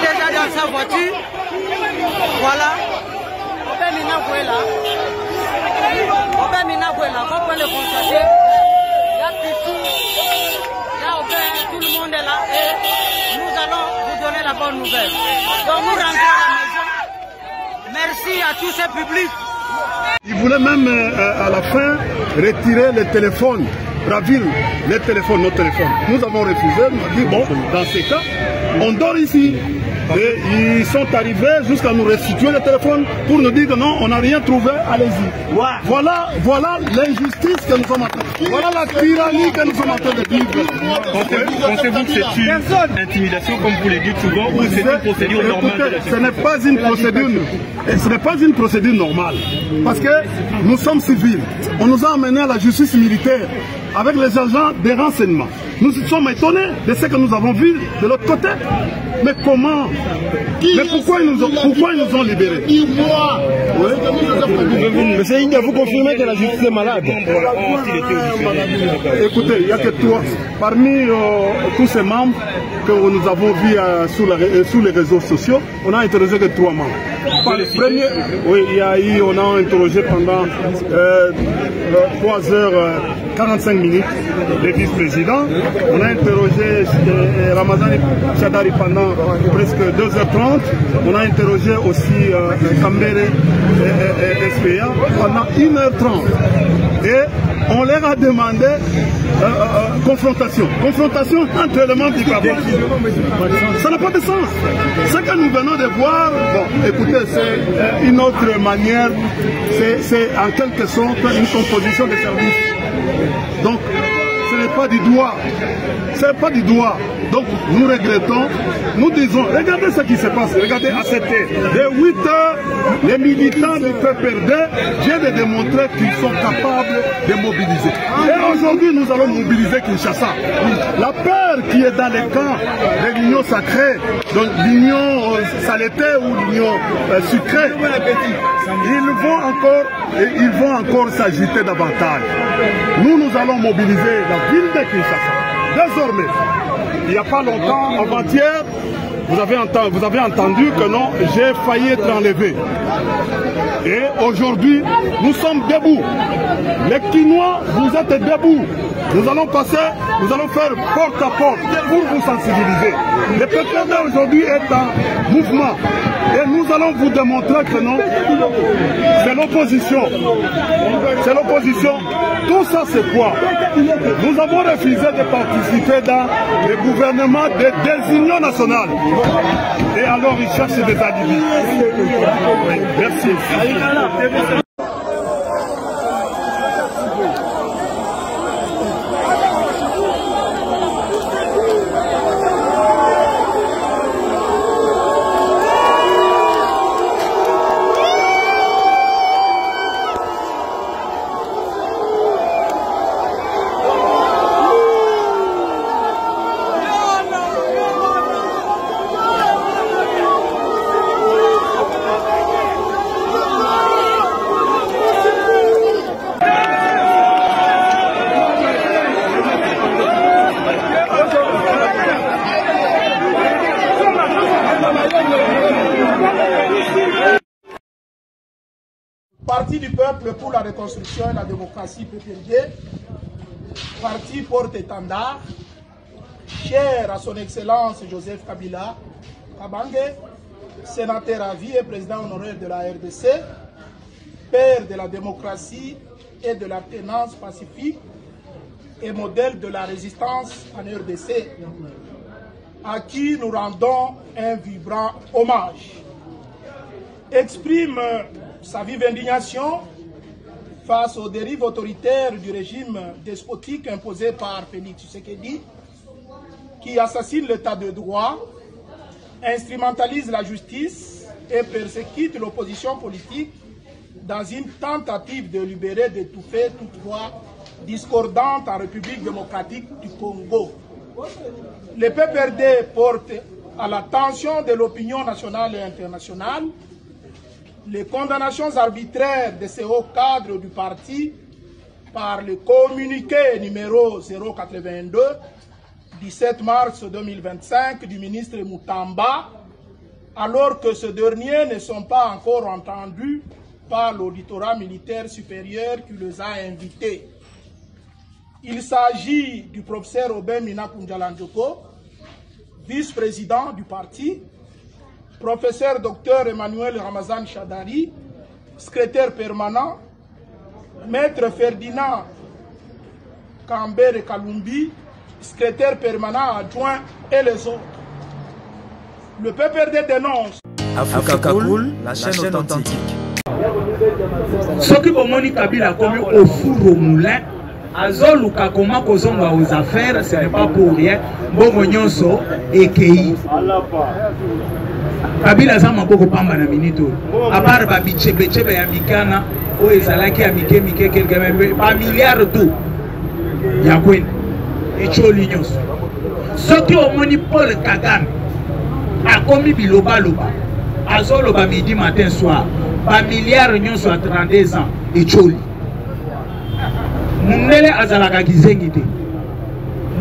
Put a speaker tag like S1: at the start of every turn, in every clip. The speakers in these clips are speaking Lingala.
S1: déjà dans sa voiture. Voilà. On peut maintenant voir là. On peut maintenant voir là. Comme vous pouvez le constater, il y a Pitou, il y a Aubin, tout le monde est là. Et nous allons vous donner la bonne nouvelle. Donc nous rentrons à la maison. Merci à tous ces publics.
S2: Ils voulaient même à la fin retirer les téléphones, ravir les téléphones, nos téléphones. Nous avons refusé, nous avons dit bon, dans ces cas, on dort ici. Et ils sont arrivés jusqu'à nous restituer le téléphone pour nous dire que non, on n'a rien trouvé, allez-y. Voilà l'injustice que nous sommes en train de vivre. Voilà la tyrannie que nous sommes en train de vivre.
S3: Pensez-vous que c'est une intimidation, comme vous le dites souvent, ou c'est une procédure normale?
S2: Ce n'est pas une procédure, ce n'est pas une procédure normale. Parce que nous sommes civils. On nous a emmenés à la justice militaire avec les agents des renseignements. Nous sommes étonnés de ce que nous avons vu de l'autre côté. Mais comment? Mais pourquoi ils nous ont libérés?
S4: Monsieur Inga, vous confirmez que la justice est malade?
S2: Écoutez, il n'y a que toi. Parmi tous ces membres que nous avons vus sur les réseaux sociaux, on n'a interrogé que 3 membres. Par les premiers, oui, on a interrogé pendant 3h45 le vice-président. On a interrogé Ramazan Chadari pendant presque 2h30. On a interrogé aussi Kambere et SPA pendant 1h30. Et on leur a demandé confrontation entre les membres du gouvernement. Ça n'a pas de sens. Ce que nous venons de voir, bon, écoutez, c'est une autre manière, c'est en quelque sorte une composition de service. Donc, ce n'est pas du doigt. Ce n'est pas du doigt. Donc, nous regrettons, nous disons, regardez ce qui se passe, regardez à cette heure. Dès 8 heures, les militants du PPRD viennent de démontrer qu'ils sont capables de mobiliser. Et aujourd'hui, nous allons mobiliser Kinshasa. La peur qui est dans les camps de l'union sacrée, donc l'union salétaire ou l'union sucrée, ils vont encore s'agiter davantage. Nous allons mobiliser la ville de Kinshasa. Désormais, il n'y a pas longtemps, avant-hier, vous avez entendu que non, j'ai failli être enlevé. Et aujourd'hui, nous sommes debout. Les Kinois, vous êtes debout. Nous allons passer, nous allons faire porte à porte pour vous sensibiliser. Le PPRD aujourd'hui est en mouvement. Et nous allons vous démontrer que non, c'est l'opposition. C'est l'opposition. Tout ça, c'est quoi? Nous avons refusé de participer dans le gouvernement de désunion nationale. Et alors, ils cherchent des alibis. Merci.
S5: Parti du peuple pour la reconstruction et la démocratie PPRD, parti porte-étendard, cher à son excellence Joseph Kabila Kabange, sénateur à vie et président honoraire de la RDC, père de la démocratie et de l'alternance pacifique et modèle de la résistance en RDC, à qui nous rendons un vibrant hommage. Exprime sa vive indignation face aux dérives autoritaires du régime despotique imposé par Félix Tshisekedi, qui assassine l'état de droit, instrumentalise la justice et persécute l'opposition politique dans une tentative de libérer, d'étouffer toute voix discordante en République démocratique du Congo. Le PPRD porte à l'attention de l'opinion nationale et internationale les condamnations arbitraires de ces hauts cadres du parti par le communiqué numéro 082 17 mars 2025 du ministre Moutamba alors que ces derniers ne sont pas encore entendus par l'auditorat militaire supérieur qui les a invités. Il s'agit du professeur Robert Minakunjalandjoko, vice-président du parti, professeur Dr Emmanuel Ramazan Chadari, secrétaire permanent, maître Ferdinand Kambere Kalumbi, secrétaire permanent adjoint et les autres. Le PPRD dénonce.
S6: Africa Cool, la chaîne authentique.
S7: Ce qui Bomoni Kabila comme au four au moulin, Azoluka comment kozonga aux affaires, ce n'est pas pour rien. Bomonyonso et Kei. Kabila zama boko pamba na minito. A part ba bichebe ya mikana, o ezalaki ya mike quelque même pas milliard tout. Ya kwen. Et choli nyonso. Ce qui Bomoni Paul Kagame a commis biloba loba. Azoloba midi matin soir. Pas milliard nyonso à 32 ans et choli. Mundele azalaka kizengite.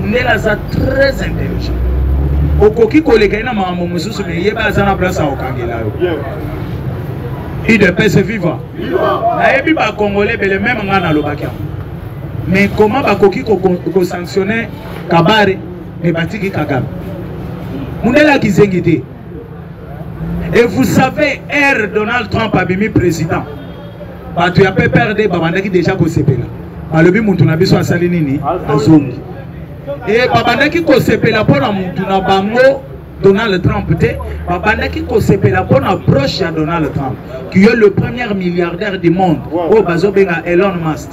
S7: Mundele aza très intelligent. Okoki koleka ina makambo mosusu me yeba aza na place okangela yo. IDPS viva. Na yebi ba congolais bele même nga na lobaki. Mais comment bakoki ko sanctionner Kabare et batiki Kagame. Mundele kizengite. Et vous savez, Donald Trump a mis président. Tu as pas perdu, Babandaki déjà ko sepela. Balobi muntu na biso asali nini azongi. Et Babandaki ko sepela pona muntu na bango Donald Trump te. Babandaki ko sepela pona proche à Donald Trump, qui est le premier milliardaire du monde. Oh bazo benga Elon Musk.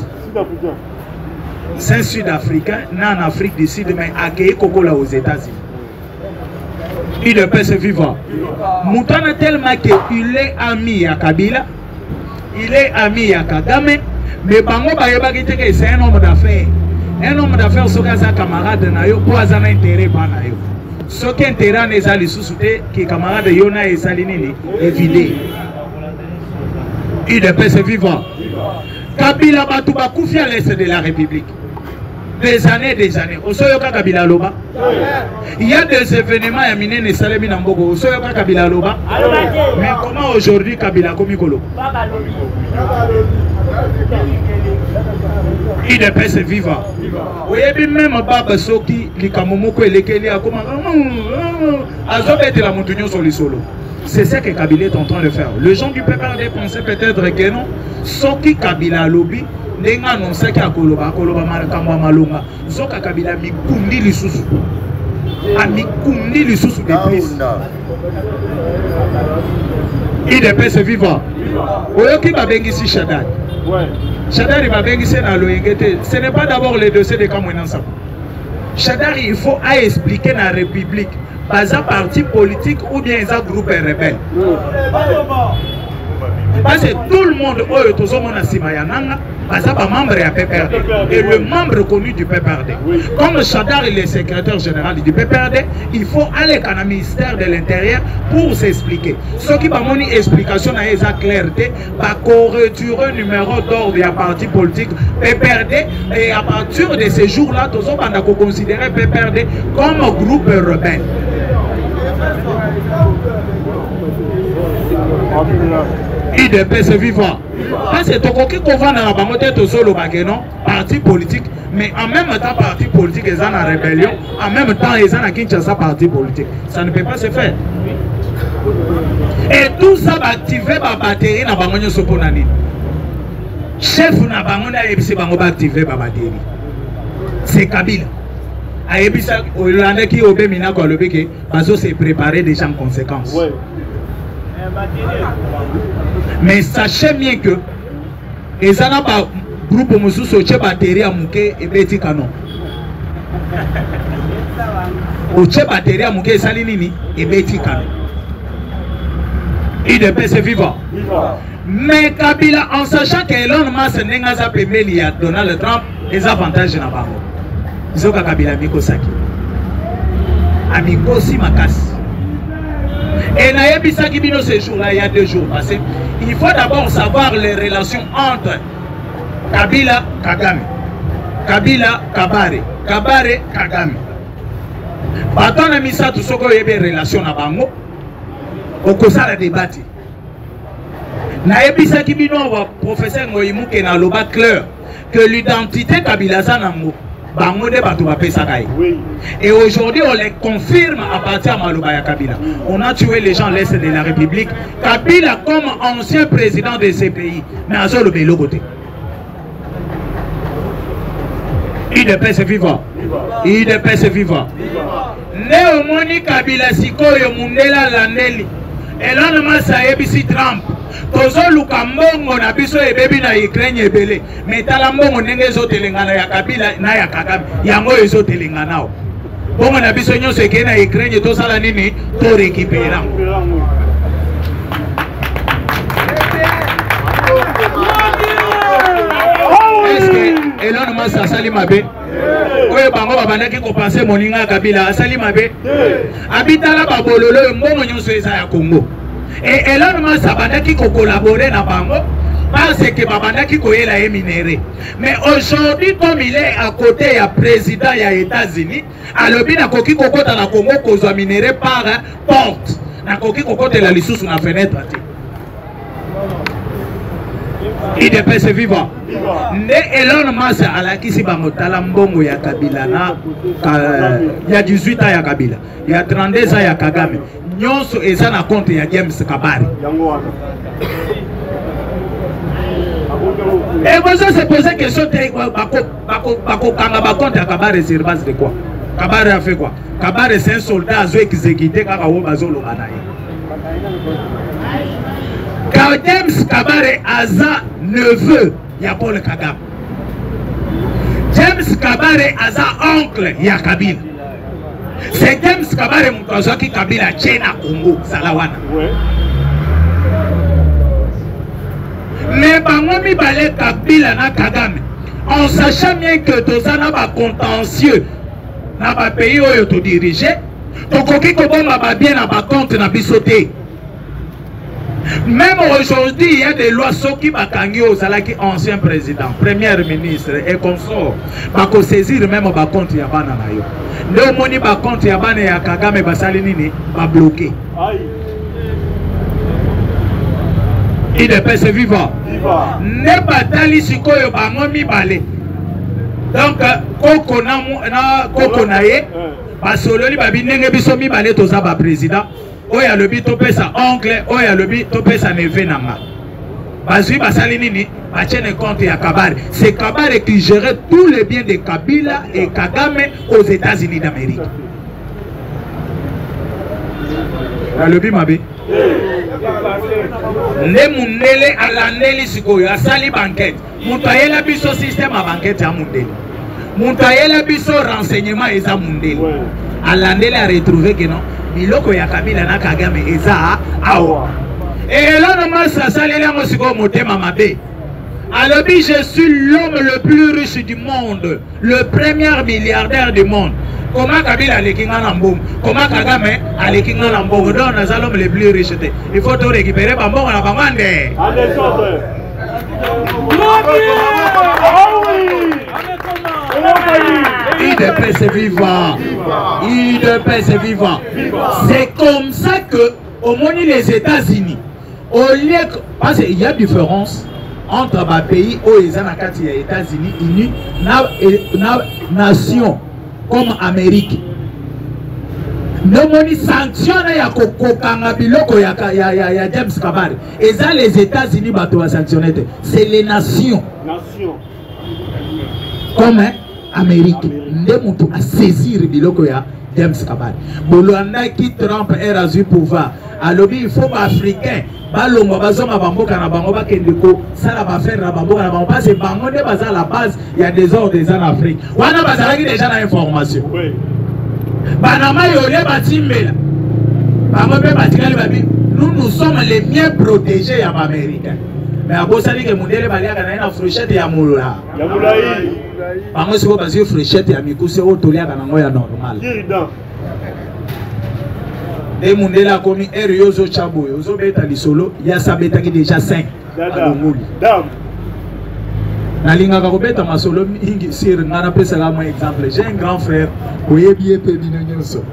S7: C'est un Sud-Africain, né en Afrique du Sud, mais accueilli Kokola aux États-Unis. Il est pas vivant. Moutana tellement qu'il est ami à Kabila, il est ami à Kagame, mais Bango Bayeba qui c'est un homme d'affaires. Un homme d'affaires, ce qui est camarade nayo, pour un intérêt par nayo. Ce qui est intérêt n'est pas le sous-souté, qui est camarade de Yona et Salinini, évidé. Il est pas vivant. Kabila Batouba Koufi à l'est de la République. Des années. Au Soyoka Kabila Loba. Il y a des événements à Mine et Salemi Nambogo. Au Soyoka Kabila Loba. Mais comment aujourd'hui Kabila Komikolo? Il est pas vivant. Vous voyez même Baba Soki, Likamomoko et Lekeli a comment Azobet la Montunio sur les solos. C'est ça que Kabila est en train de faire. Les gens du PPRD pensaient peut-être que non. Soki Kabila Lobby. Nenga non saki akoloba makamwa malonga zoka Kabila mikundi lisusu amikundi lisusu de plus il est pas vivant oyoki babengisi Chadari Chadari babengisi na loyengete. Ce n'est pas d'abord le dossier de Kamwenansa. Chadari il faut à expliquer na République pas un parti politique ou bien un groupe rebelle. Parce que tout le monde est tous membre à PPRD et le membre connu du PPRD. Comme Chadar est le secrétaire général du PPRD, il faut aller à la ministère de l'Intérieur pour s'expliquer. Ce qui va mon explication à sa clarté, va correcturer numéro d'ordre des partis politiques PPRD et à partir de ces jours-là, tous on va considérer PPRD comme un groupe rebelle. IDPS vivant. Parce que tu qu'on va dans la banque solo parti politique, mais en même temps parti politique ils sont en rébellion, en même temps ils sont en Kinshasa parti politique. Ça ne peut pas se faire. Et tout ça va activer la batterie dans la banque soponani. Chef na banque na ebisi bango va activer la batterie. C'est Kabila. A ebisa Hollande qui obé mina ko lobi ke bazo se préparer déjà en conséquence. Ouais. Mais sachez bien que les groupe Moussou Soche batterie à Mouké et Betty Canon. Oche batterie à Mouké Salinini et Betty Canon. Il est PC vivant. Mais Kabila, en sachant qu'Elon Musk n'est pas appelé à Donald Trump, les avantages dans la barre. Zoka Kabila Miko Saki. Amiko Si Makas. Et Naïbisa Kibino ce jour-là, il y a 2 jours passés, il faut d'abord savoir les relations entre Kabila Kagame, Kabila Kabare, Kabare Kagame. Baton a mis ça tout ce qu'il y a des relations à Bango. okosala débat nayebisaki bino professeur Ngoyimuke na loba clair que l'identité Kabila Zanango bango nde bato bapesaka ye. Et aujourd'hui on les confirme à partir de Maloba ya Kabila. On a tué les gens à l'est de la République. Kabila comme ancien président de ces pays mais à ce le côté. IDPS vivant. IDPS vivant. Néomoni Kabila sikoyo mundela landeli. Elon Musk ayebisi Trump. Tozo lukambongo na biso ebebi na Ukraine ebele. Metala mbongo ndenge ezotelengana ya Kabila na ya Kagame. Yango ezotelengana. Bongo na biso nyonso eke na Ukraine tosala nini to récupérer. Est-ce que Elon Musk asali mabe? Oye bango babandaki ko passer moninga Kabila asali mabe? Abitala babololo mbongo nyonso eza ya Congo. Et Elon Musk abandaki ko collaborer na bango parce que babandaki ko yela e minéré. Mais aujourd'hui comme il est à côté ya président ya États-Unis, alobi na koki kokota na Congo kozwa minéré par porte. Na koki kokota la lisusu na fenêtre ati. IDPS vivant. Ne Elon Musk alakisi bango tala mbongo ya Kabila na ya 18 ans ya Kabila. Ya 32 ans ya Kagame. Nyonso eza na compte ya James Kabari. Et vous se posez question bako kanga ba compte ya Kabari sur base de quoi? Kabari a fait quoi? Kabari c'est un soldat azo exécuté kaka wo bazo lobana ye. James Kabare aza neveu ya Paul Kagame. James Kabare aza oncle ya Kabila. C'est James Kabare mutazaki Kabila tchena Congo salawana. Mais bango mibale Kabila na Kagame en sachant bien que tozana ba contentieux na ba pays oyo to diriger tokoki ko bomba ba bien na ba compte na bisoté. Même aujourd'hui, il y a des lois qui bakangi aux salaki ancien président, premier ministre et consort. Bako saisir même ba compte ya bana na yo. Nde moni ba compte ya bana ya Kagame basali nini ba bloqué. IDPS vivant. Ne batali sikoyo ba momi balé. Donc koko na ye basololi babi ndenge biso mi balé toza ba président. Oya lobi topesa oncle, oya lobi topesa neve nanga. Bazui basali nini, bachene compte ya Kabare. C'est Kabare qui gérait tous les biens de Kabila et Kagame aux États-Unis d'Amérique. La lobi mabe. Ne mundele alandeli sikoyo asali banquette. Mutayela biso système à banquette ya mundele. Mutayela biso renseignement eza mundele. Alandeli a retrouvé que non. Biloko ya Kabila na Kagame eza awa. Et là non ça salela mosiko motema mabe. Alobi je suis l'homme le plus riche du monde, le premier milliardaire du monde. Comment Kabila alekinga na mbongo? Comment Kagame alekinga na mbongo? Donc nous sommes les plus riches. Il faut tout récupérer bambongo na bangande. IDPS vivant. IDPS vivant. C'est comme ça que, au moins les États-Unis, au lieu que, parce qu'il y a différence entre les pays où ils sont les États-Unis unis, nation comme Amérique. Nous avons sanctions ya kokanga biloko ya James Kabare. Et ça les États-Unis bato sanctionner. C'est les nations. Comme Amérique. Ndemutu a saisir biloko ya James Kabare. Bolanda qui Trump est rasé pouvoir. Alors il faut pas africain. Balongo bazoma bamboka na bango ba kendeko sala ba faire na bamboka na bango parce que bango ne baza la base il y a des ordres en Afrique. Wana bazalaki déjà na information. Oui. Banama yole batimbela. Bango pe batikali babi. Nous sommes les mieux protégés ya Américains. Mais à bosali que mondele baliaka na fourchette ya mulula. Ya mulai. Bango siko bazi fourchette ya mikuse o toliaka na ngoya normal. Et mondela komi eriozo chabo ozo beta lisolo ya sabeta ki déjà 5. Dam. Nalinga ko beta masolo mingi sir ngana pesa la mo exemple. J'ai un grand frère oyebi epe binonyoso.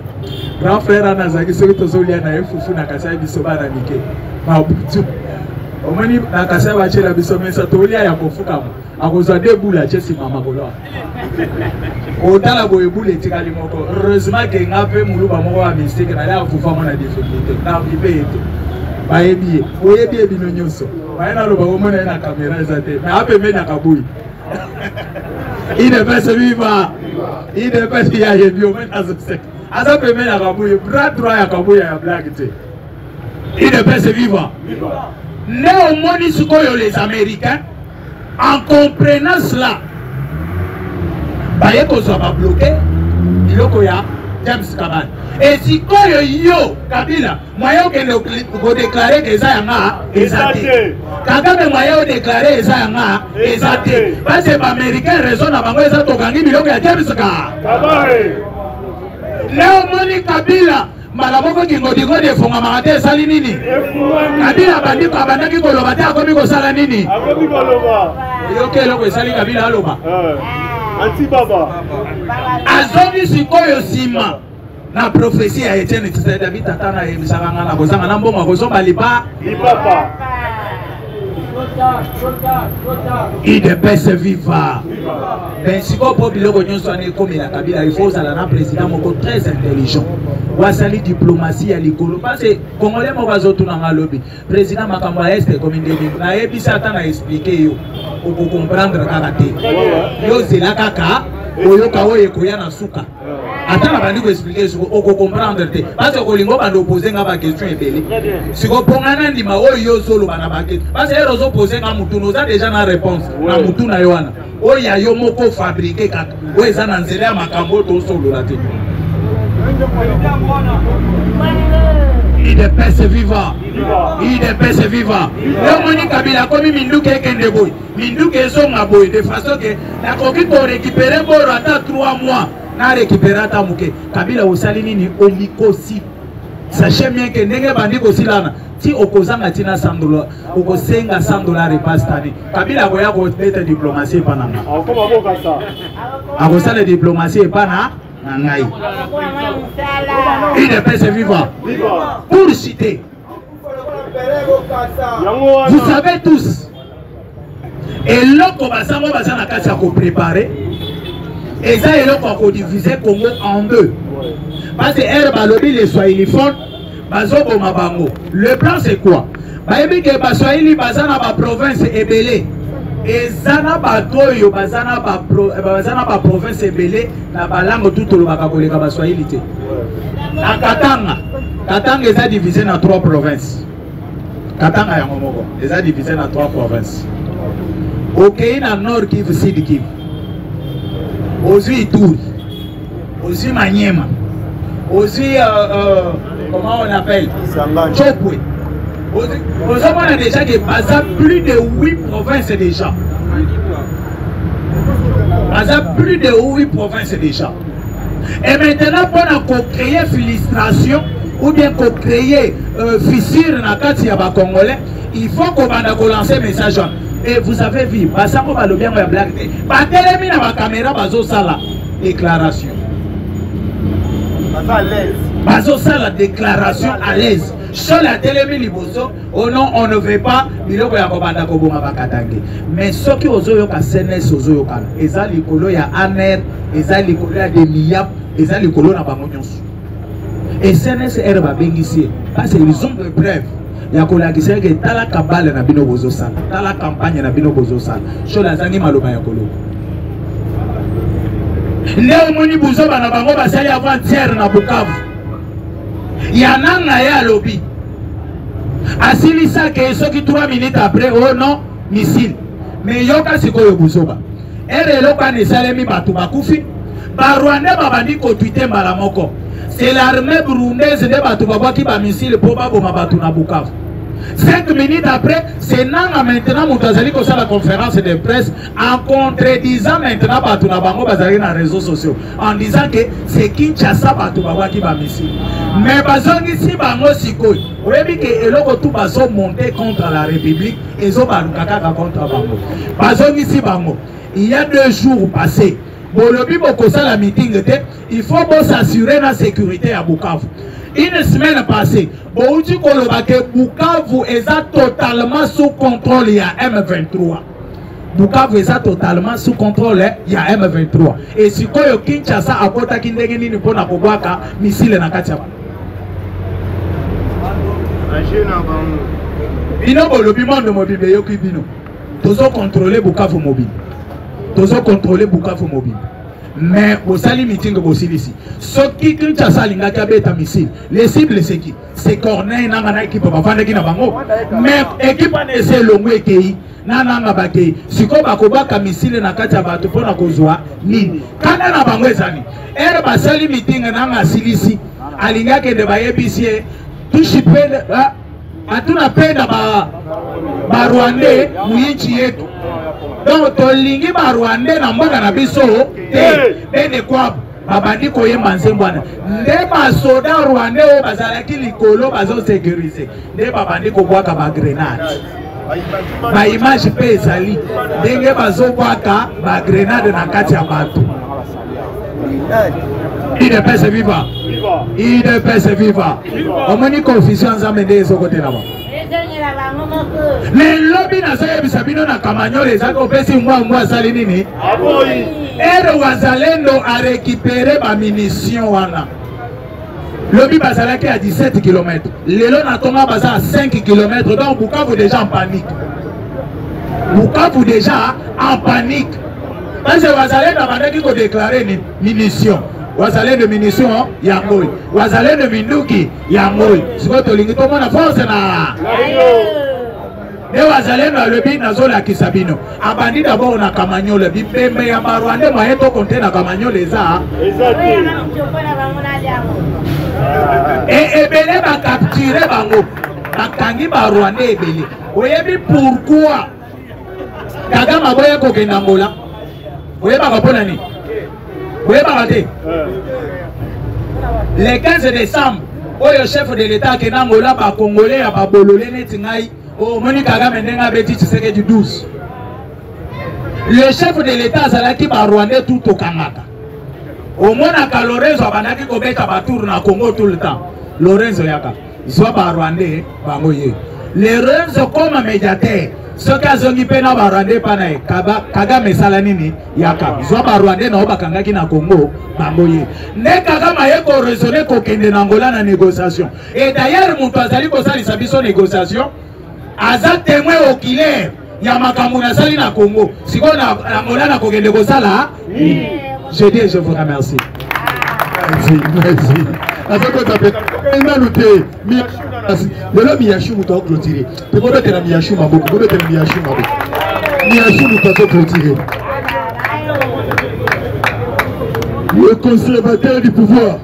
S7: grand frère Anazaki, celui qui est là, Fufu Nakasa Bisoba Namike. Mabutu. Au moins, Nakasa Bachela Bisome, Satolia Yakofuka. A cause de boules à Jessie Mamagola. Autant la boule est également. Heureusement qu'il y a un peu de mouvement à mystique, il y a un peu de difficulté. N'a pas été. Baebi, oyebi ebinonyoso. Baena lo bagomo na caméra zate. Mais ape me na kabui. Il ne peut se vivre. Il ne peut se vivre yebi o mena zose. Asa pe me na kabui, bras droit ya kabui ya blague te. Il ne peut se vivre. Néomoni sukoyo les Américains en comprenant cela. Baye ko so ba bloqué. Iloko ya James Kaban. Et si yo Kabila, moyen que déclarer que ça y a exaté. Kagame moyen déclarer ça y a exaté. Parce que les Américains raisonnent à bango ça tokangi biloko ya James Kaban. Léomoni Kabila, malamoko kingo de fonga marate sali nini. Kabila bandi ko abandaki ko loba ta komi ko sala nini. Akomi ko loba. Yo ke loko sali Kabila aloba. Anti baba. Azoni sikoyo sima. La prophétie a été nécessaire. David Tatana et Misaranga na bozanga na mbongo kozomba lipa. Lipapa. Il ne peut se vivre. Ben si vous pouvez le connaître comme la Kabila, il faut aller un président très intelligent. Wasali diplomatie à l'école. Parce que Congolais m'ont tout dans le lobby. Président Makamba Est comme une demi. Na ebi Satan a expliqué yo. Pour comprendre karaté. Yo zela kaka. Oyo kaoye koya na suka. Attends, on va nous expliquer ce qu'on comprendre. Parce que Kolingo va nous poser une question. Si vous prenez un dima, yo solo va nous poser. Parce que les autres posent un mouton, nous avons déjà la réponse. La mouton na yoana. Oya yo moko fabriqué kaka. Oya ça n'a zélé à makambo to solo la tête. Il ne peut se vivre. Il ne peut se vivre. Le moni Kabila comme Minduke Kendeboy. Minduke son aboy de façon que la coquille pour récupérer pour attendre 3 mois. Na récupérer ta mouke. Kabila osali nini omikosi. Sachez bien que nenge bandi ko silana. Si okozanga tina $100, okosenga $100 repastani. Kabila goya ko être diplomatie pananga. Akoma boka ça. Akosala diplomatie pana ngai. Il ne peut se vivre. Pour citer. Vous savez tous. Et l'autre basango basana kasi ko préparer. Et ça, il a divisé le Congo en deux. Parce que les Swahiliphones, le plan c'est quoi? Les Swahili sont dans la province Ebele. Et Zana Batoyo, Bazana ba province Ebele, la langue tout le monde Swahili. La Katanga est divisé en 3 provinces. Katanga est divisé en 3 provinces. Ok, dans le nord Kivu, Sud Kivu. Aussi Ituri, aussi Maniema, aussi comment on appelle Chopwe. On a déjà que plus de 8 provinces déjà. Plus de 8 provinces déjà. Et maintenant, pour créer frustration ou bien pour créer fissure dans le cas Congolais, il faut qu'on lance un message. Et vous avez vu, Basango Balobien va blague. Batelemi na caméra bazo sala déclaration. Bazo sala déclaration à l'aise. Sur la télémi liboso, oh non, on ne veut pas. Biloko ya kobanda kobonga bakatange. Mais ce qui ozoyo ka senes ozoyo kana. Eza likolo ya aner, eza likolo ya demiyap, eza likolo na bango nyonso. Et senes erba bengisi. Parce qu'ils ont de preuves. Ya kolakisa ke tala kabale na bino bozo sala tala campagne na bino bozo sala shola zangi maloba ya kolo leo moni buzo bana bango basali avant-hier na Bukavu ya nanga ya lobi asili ça que soki 3 minutes après oh non missile mais yoka sikoyo buzo ba ere loka ne salemi batu bakufi ba Rwanda babandi ko tweeter mbala moko. C'est l'armée burundaise de Batouba qui va missile pour Baboma Batuna Bukavu. 5 minutes après, c'est Nanga maintenant Moutazali qui a la conférence de presse en contredisant maintenant Batuna Bango Bazali dans les réseaux sociaux. En disant que c'est Kinshasa Batouba qui va missile. Mais Bazongi si Bango Sikoi, vous voyez que Eloko tout Bazo monté contre la République et Zobalukaka contre Bango. Bazongi si Bango, il y a 2 jours passés. bolobi bokosala meeting te, il faut s'assurer la sécurité à Bukavu. Une semaine passée, bouti koloba ke Bukavu est totalement sous contrôle, il y a M23. Bukavu est totalement sous contrôle, il y a M23. Et si koyo Kinshasa akota kindenge nini pona kobwaka missile na kati ya bino bolobi monde mobile yoki bino. Tozo contrôler Bukavu mobile. Tozo contrôler Bukavu mobile. Mais au sali meeting ici. Ce qui Kinshasa linga kabeta missile. Les cibles c'est qui? C'est Corneille nanga équipe bafanda ki na bango. Mais équipe ne c'est longwe kei nanga bakei. Siko bakobaka missile na kati ya bato pona kozwa nini? Kana na bango ezani. Ere ba sali meeting nanga silisi. Alinga ke de ba yebisie touche pele atuna penda ba Rwandais muinchi yetu. Donc tolingi ba Rwandais na mbona na biso bene kwa babandi koyemba nzembwana nde ba soda Rwandais bazalaki likolo bazo sécuriser nde babandi ko bwaka ba grenade ba image pe ezali ndenge bazo bwaka ba grenade na kati ya bato. IDPS viva, IDPS viva. Omoni confusion nzambe nde ezokote na ba. Les lobbies na saye bisabino na Kamanyole zako pesi mwa sali nini? Ere wazalendo a récupéré ba munitions wana. Lobby bazalaki à 17 km. Lelo na tonga baza à 5 km. Donc Bukavu déjà en panique. Bukavu déjà en panique. Parce que wazalendo abandaki ko déclarer ni munitions. Wazalendo munitions yangoi. Wazalendo minduki yangoi. Siko tolingi to mona force na. Ne wazalendo alobi na zola kisabino. Abandi d'abord na Kamanyole bipembe ya Rwanda moyeto konte na Kamanyole za. Et ebele ba capturer bango. Bakangi ba Rwanda ebele. Oyebi pourquoi Kagame boye ko kenda ngola. Oyeba ka pona ni. Oyeba ka te. Le 15 décembre, le chef de l'État qui est Nangola, ba Congolais, ba Bololé netingai. Oh, Moni Kagame ndenga beti Tshisekedi du 12. Le chef de l'État Zalaki ba Rwandais tout au Kamaka. Au Monaka Lorenzo abandaki kobeta ba tour na Congo tout le temps. Lorenzo yaka. Soit ba Rwandais ba moye. Lorenzo comme médiateur. Ce qui a zongi pena ba Rwandais panae Kagame salanini yaka. Soit ba Rwandais na obakangaki na Congo ba moye. Ne Kagame yeko raisonner ko kende na Angola na négociation. Et d'ailleurs mutu azali ko sali sabiso négociation. Aza témoin oculaire ya makambo na sali na Congo siko na Angola na kokende ko sala. Je dis je vous remercie. Merci. Azako tapé ina luté mi de la miyashu muto clôturer. Pe ko bete na miyashu maboko, ko bete na miyashu maboko. Miyashu muto clôturer. Le conservateur du pouvoir.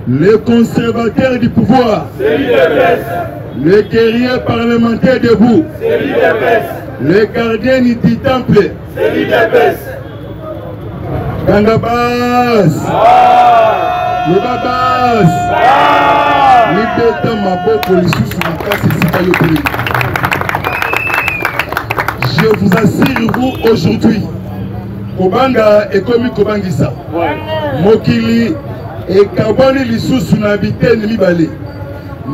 S7: Le conservateur du pouvoir. Le guerrier parlementaire debout. Le gardien du temple. Gangabas. Le babas. Libeta maboko lisusu makasi sika yopeli. Je vous assure vous aujourd'hui Kobanga et komi kobangisa. Mokili et kaboni lisusu na bitene mibale.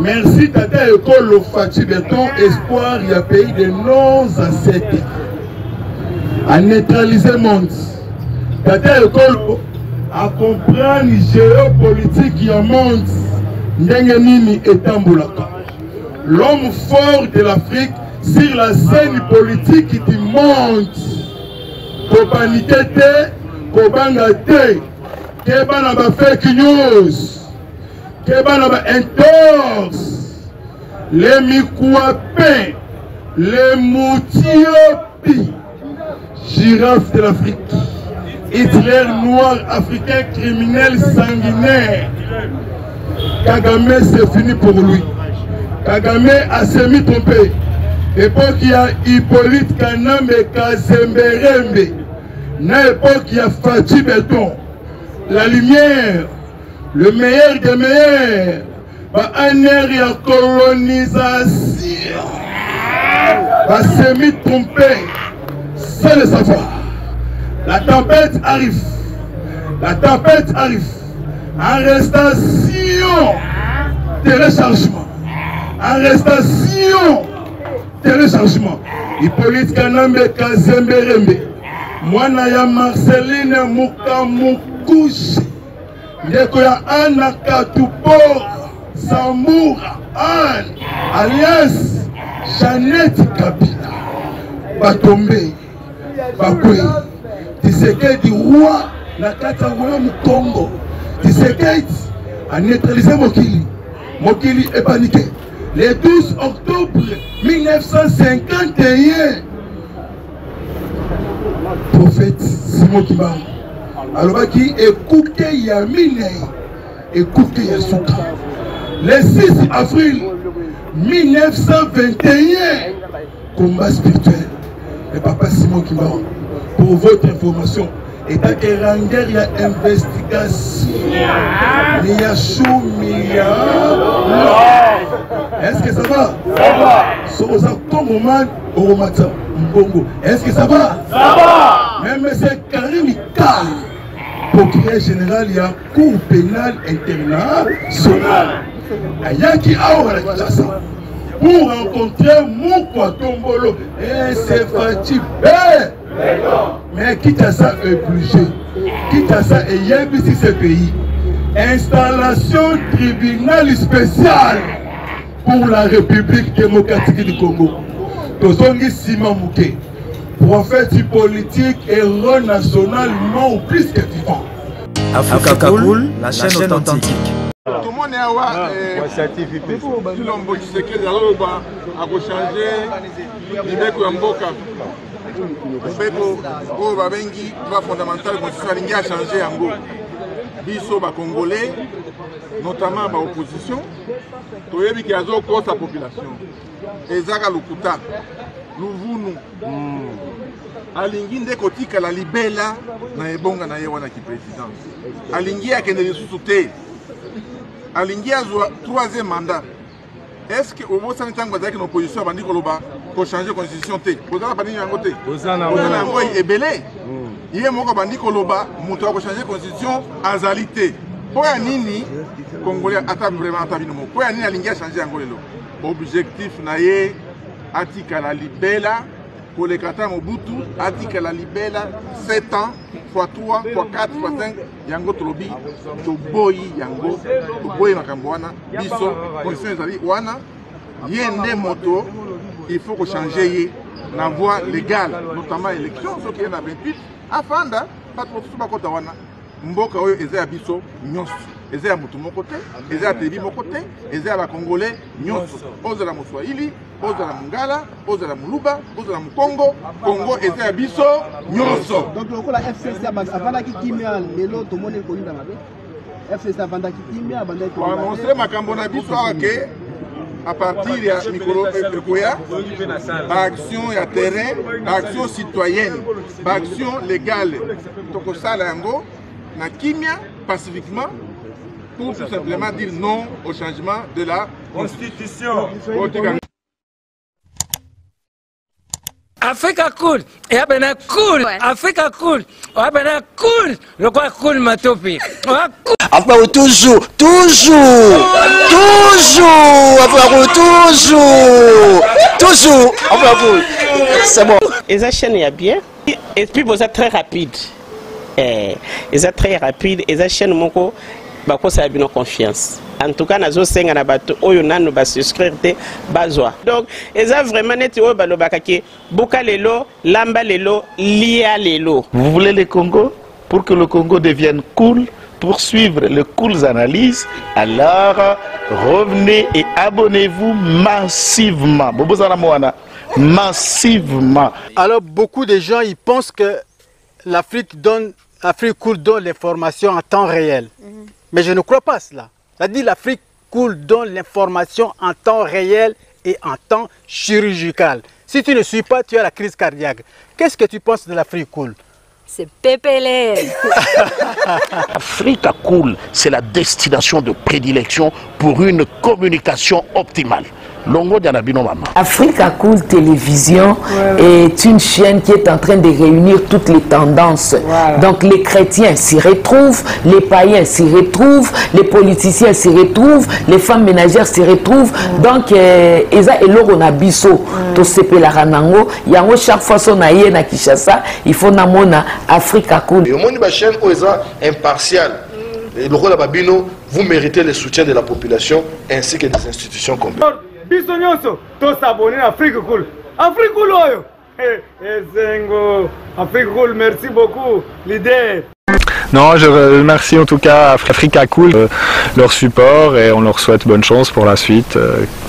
S7: Merci Tata Ekolo Fati Beton, espoir, il y a pays de nos ancêtres. À neutraliser le monde. Tata Ekolo à comprendre la géopolitique qui monde. Ndengenini et Tamboulaka. L'homme fort de l'Afrique sur la scène politique du monde. Kobanikete, Kobangate, Kebana ba fake news. Kebana ba entorse, les Mikouapins, les Moutiopi, girafe de l'Afrique, Hitler noir africain criminel sanguinaire. Kagame c'est fini pour lui. Kagame a semi-trompé. Époque il y a Hippolyte Kanambe Kazemberembe. Na époque il y a Fati Beton. La lumière. Le meilleur des meilleurs, un air de colonisation, va semi-tromper sans le savoir.
S8: La tempête arrive. La tempête arrive. Arrestation. Téléchargement. Arrestation. Téléchargement. Hippolyte Kanambe Kazemberembe. Mwana ya Marceline Mukamukushi. Ndeko ya Anna Katupor. Samoura Anne. Alias Jeannette Kabila. Batombe. Bakwe. Tshisekedi roi na kata wa Mukongo. Tshisekedi a neutralisé Mokili. Mokili est paniqué. Le 12 octobre 1951, prophète Simon Kimbangu alobaki écoutez Yamine, écoutez Yasuka. Le 6 avril 1921, combat spirituel. Le papa Simon Kimbangu, pour votre information, et à Keranger, il y a investigation. Il y a chou, est-ce que ça va? Ça va. Soza Kongoman, Oromata, Mbongo. Est-ce que ça va? Ça va. Même M. Karim Kal, procureur général, il y a cour pénale internationale. Ayaki Aouara Kinshasa. Pour rencontrer Moukwa Tombolo. Et c'est fatigué. Mais Kinshasa est obligé. Kinshasa est yébisi ce pays. Installation tribunal spécial pour la République démocratique du Congo. Tozongi Simon Mouké, prophète politique, héros national, non plus que vivant.
S6: Africa Cool, la chaîne authentique.
S9: Tout le monde est à certifié. Lombo Tshisekedi a changé l'Ibeko Mboka. L'Ibeko Babengi va fondamental constitution a changé en Go. Biso ba Congolais, notamment ba opposition, toyebi ki azo ko sa population. Ezaka lukuta, luvunu. Alingi nde kotika la libela na ebonga na ye wana ki président. Alingi akende lisusu te. Alingi azwa 3e mandat. Est-ce que au moins ça n'entend pas que l'opposition a dit qu'on changer la constitution té? Vous avez pas dit en côté. Vous avez envoyé ebelé. Il y a mon bandi koloba, monto ko changer constitution azalité. Pour un nini congolais attaque vraiment tabino. Pour un nini alingi changer angolelo. Objectif naie atika la libela pour les kata Mobutu atika la libela 7 ans fois 3 fois 4 fois 5 yango tolobi to boyi yango to boyi makambo wana biso constitution ezali wana yende moto il faut que changer na voie légale notamment élection ce qui est na 28 afanda pas trop tout bakota wana mboka oyo eza ya biso nyonso eza ya mutu moko te eza ya tebi moko te eza ya bakongolais nyonso ozala moswahili ozala mungala ozala muluba ozala mukongo kongo eza ya biso nyonso.
S10: Donc lokola FCC avandaki kimia lelo tomoni kolinda mabe FCC avandaki kimia abandaki
S9: ko annoncer makambo na biso ake à partir de Mikolo Ekoya, action ya terrain, action citoyenne, action légale. Donc ça yango na kimia pacifiquement pour tout simplement dire non au changement de la constitution.
S11: Africa cool, et abena cool, Africa cool, abena cool, le quoi cool matopi.
S12: Après toujours, c'est bon. Et ça chaîne est bien, et puis vous êtes très rapide. Et ça très rapide, et ça chaîne mon co, bah quoi ça a bien confiance. En tout cas, nazo senga na bato oyo nanu ba souscrire te bazwa. Donc, eza vraiment net oyo ba lobakaki boka lelo, lamba lelo, lia lelo.
S13: Vous voulez le Congo pour que le Congo devienne cool, pour suivre les cool analyses, alors revenez et abonnez-vous massivement. Bobozana Moana, massivement.
S10: Alors beaucoup de gens ils pensent que l'Afrique cool donne l'information en temps réel. Mais je ne crois pas cela. C'est-à-dire l'Afrique cool donne l'information en temps réel et en temps chirurgical. Si tu ne suis pas, tu as la crise cardiaque. Qu'est-ce que tu penses de l'Afrique cool?
S14: C'est pépélé.
S13: Africa Cool, c'est la destination de prédilection pour une communication optimale. longo Dianabino Mama.
S15: Africa Cool Télévision est une chaîne qui est en train de réunir toutes les tendances. Donc les chrétiens s'y retrouvent, les païens s'y retrouvent, les politiciens s'y retrouvent, les femmes ménagères s'y retrouvent. Donc Eza Eloro na biso to sepela ranango yango chaque fois son aye na Kinshasa il faut namona Africa Cool.
S8: Et au monde ba chaîne Eza impartial. Et le rôle de Babino, vous méritez le soutien de la population ainsi que des institutions complètes.
S16: Bisognoso, tous s'abonner à Africa Cool. Africa Cool, oyo. Zengo, Africa Cool, merci beaucoup, leader.
S17: Non, je remercie en tout cas Africa Cool, leur support et on leur souhaite bonne chance pour la suite.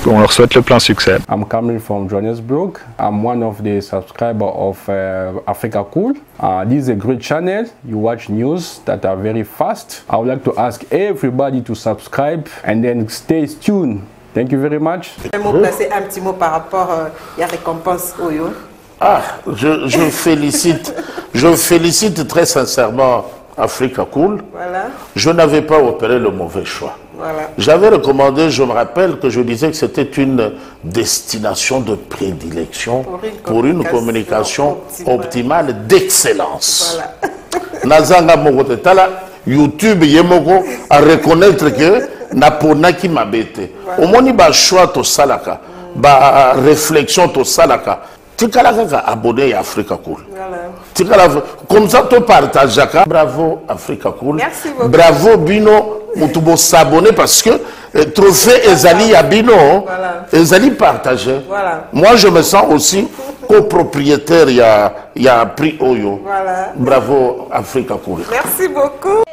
S17: On leur souhaite le plein succès.
S18: I'm coming from Johannesburg. I'm one of the subscribers of Africa Cool. This is a great channel. You watch news that are very fast. I would like to ask everybody to subscribe and then stay tuned. Thank you very much.
S19: Un petit mot par rapport à la récompense Oyo.
S13: Ah, je félicite très sincèrement Africa Cool.
S19: Voilà.
S13: Je n'avais pas opéré le mauvais choix.
S19: Voilà.
S13: J'avais recommandé, je me rappelle que je disais que c'était une destination de prédilection pour une communication optimale d'excellence.
S19: Voilà.
S13: Nazanga Mogotala, YouTube Yemoko à reconnaître que Napona qui m'a bêté. Au moins, il y a choix to salaka, ba réflexion to salaka. Tu as abonné à Africa Cool. Comme ça, tu partages. Bravo Africa Cool.
S19: Merci beaucoup.
S13: Bravo Bino. Tu s'abonner parce que trophée Ezali à Bino, Ezali partagé.
S19: Voilà.
S13: Moi, je me sens aussi copropriétaire. Il y a prix Oyo.
S19: Voilà.
S13: Bravo Africa Cool.
S19: Merci beaucoup.